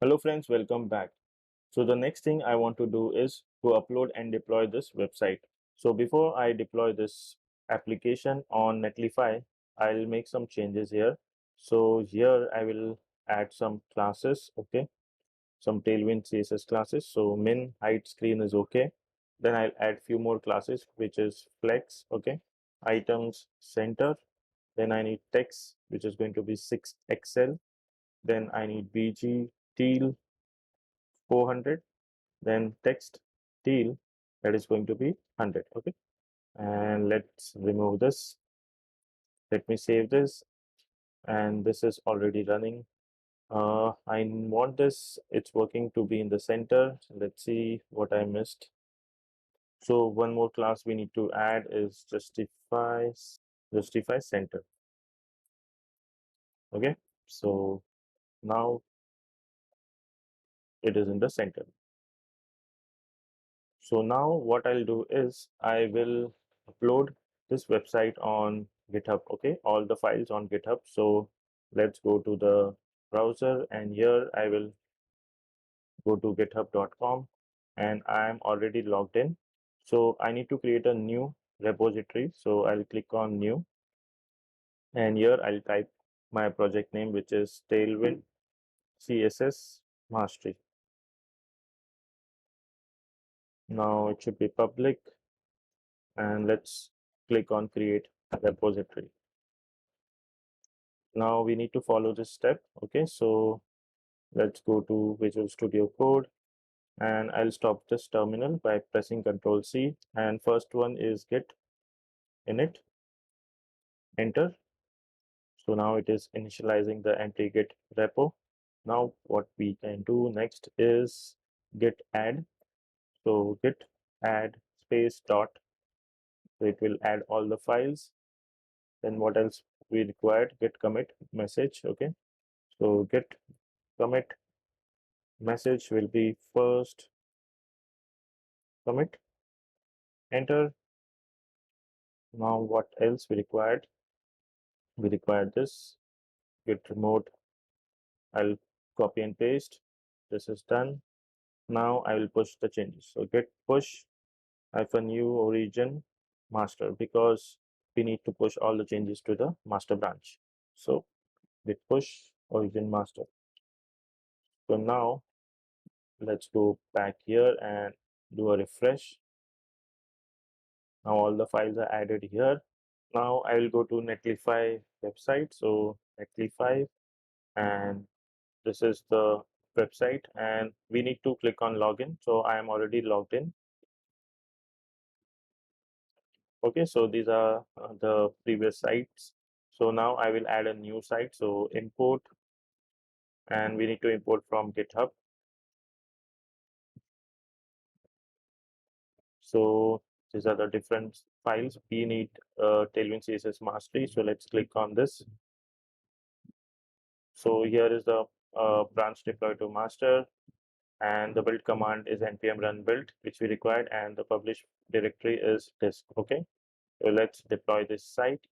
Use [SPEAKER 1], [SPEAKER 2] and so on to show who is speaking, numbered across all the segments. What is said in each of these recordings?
[SPEAKER 1] Hello friends, welcome back. So the next thing I want to do is to upload and deploy this website. So before I deploy this application on Netlify, I'll make some changes here. So here I will add some classes, okay, some Tailwind CSS classes. So min height screen is okay. Then I'll add few more classes, which is flex, okay, items center. Then I need text, which is going to be 6XL. Then I need BG teal 400, then text teal, that is going to be 100. Okay, and let's remove this. Let me save this, and this is already running. I want this, it's working, to be in the center. Let's see what I missed. So one more class we need to add is justify center. Okay, so now it is in the center. So now what I'll do is I will upload this website on GitHub, okay, all the files on GitHub. So let's go to the browser, and here I will go to github.com, and I'm already logged in. So I need to create a new repository. So I'll click on new, and here I'll type my project name, which is Tailwind CSS Mastery. Now it should be public, and let's click on create repository. Now we need to follow this step. Okay, so let's go to Visual Studio Code, and I'll stop this terminal by pressing Ctrl C, and first one is git init, enter. So now it is initializing the entry git repo. Now what we can do next is git add. So git add space dot, so it will add all the files. Then what else we required? Git commit message. Okay, so git commit message will be first commit, enter. Now what else we required? We required this git remote. I'll copy and paste. This is done. Now I will push the changes. So git push -u origin master, because we need to push all the changes to the master branch. So git push origin master. So now let's go back here and do a refresh. Now all the files are added here. Now I will go to Netlify website. So Netlify, and this is the website, and we need to click on login. So I am already logged in. Okay, so these are the previous sites. So now I will add a new site. So import, and we need to import from GitHub. So these are the different files. We need Tailwind CSS mastery. So let's click on this. So here is the branch deploy to master, and the build command is npm run build, which we required, and the publish directory is disk. Okay, so let's deploy this site.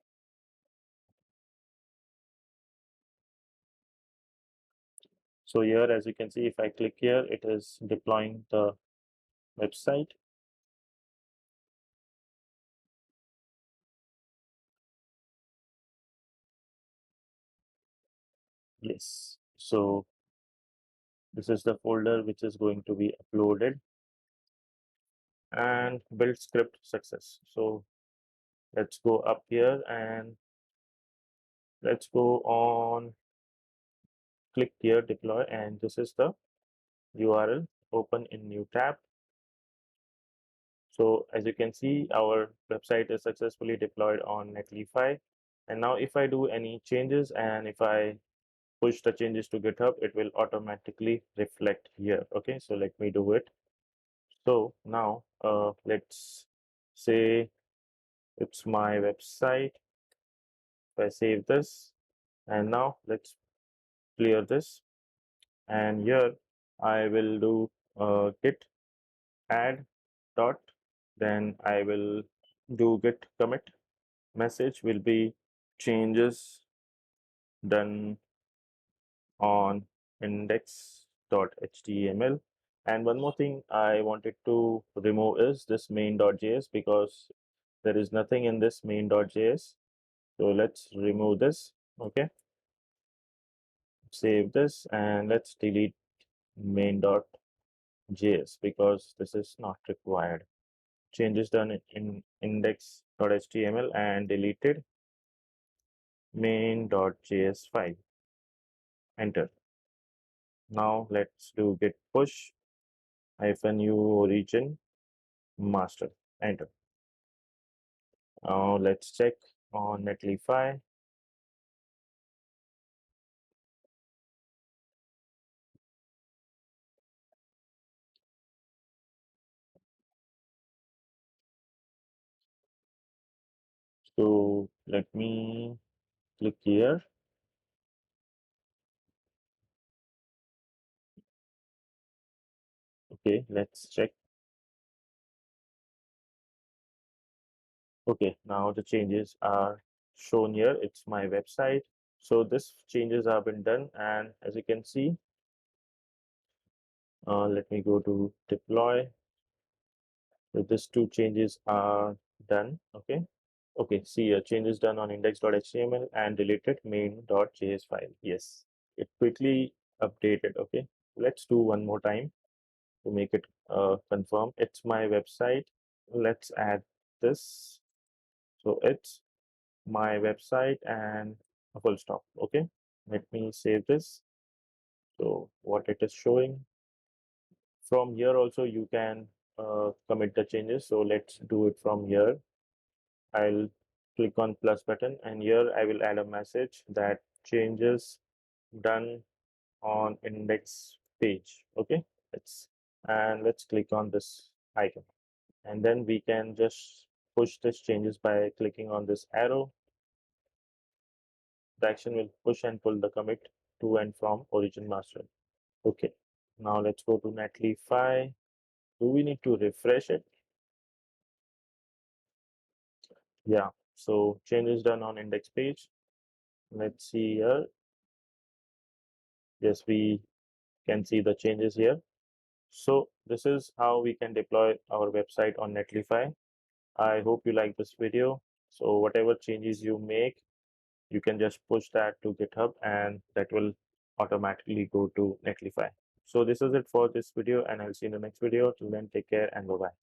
[SPEAKER 1] So here, as you can see, if I click here, it is deploying the website. Yes, so this is the folder which is going to be uploaded, and build script success. So let's go up here, and let's go on, click here, deploy, and this is the URL. Open in new tab. So as you can see, our website is successfully deployed on Netlify. And now if I do any changes, and if I push the changes to GitHub, it will automatically reflect here. Okay, so let me do it. So now let's say it's my website. If I save this, and now let's clear this, and here I will do git add dot, then I will do git commit message will be changes done on index index.html. And one more thing I wanted to remove is this main.js, because there is nothing in this main.js. So let's remove this. Okay, save this and let's delete main.js because this is not required. Changes done in index.html and deleted main.js file. Enter. Now let's do git push -u origin master. Enter. Now let's check on Netlify. So let me click here. Okay, let's check. Okay, now the changes are shown here. It's my website. So this changes have been done, and as you can see, let me go to deploy. So these two changes are done. Okay. Okay, see changes done on index.html and deleted main.js file. Yes, it quickly updated. Okay, let's do one more time to make it confirm. It's my website. Let's add this. So it's my website and a full stop. Okay, let me save this. So what it is showing from here, also you can commit the changes. So let's do it from here. I'll click on plus button and here I will add a message that changes done on index page. Okay, let's click on this icon, and then we can just push this changes by clicking on this arrow. The action will push and pull the commit to and from origin master. Okay, now let's go to Netlify. Do we need to refresh it? Yeah, so changes done on index page. Let's see here. Yes, we can see the changes here. So this is how we can deploy our website on Netlify. I hope you like this video. So whatever changes you make, you can just push that to GitHub and that will automatically go to Netlify. So this is it for this video, and I'll see you in the next video. Till then, take care and bye-bye.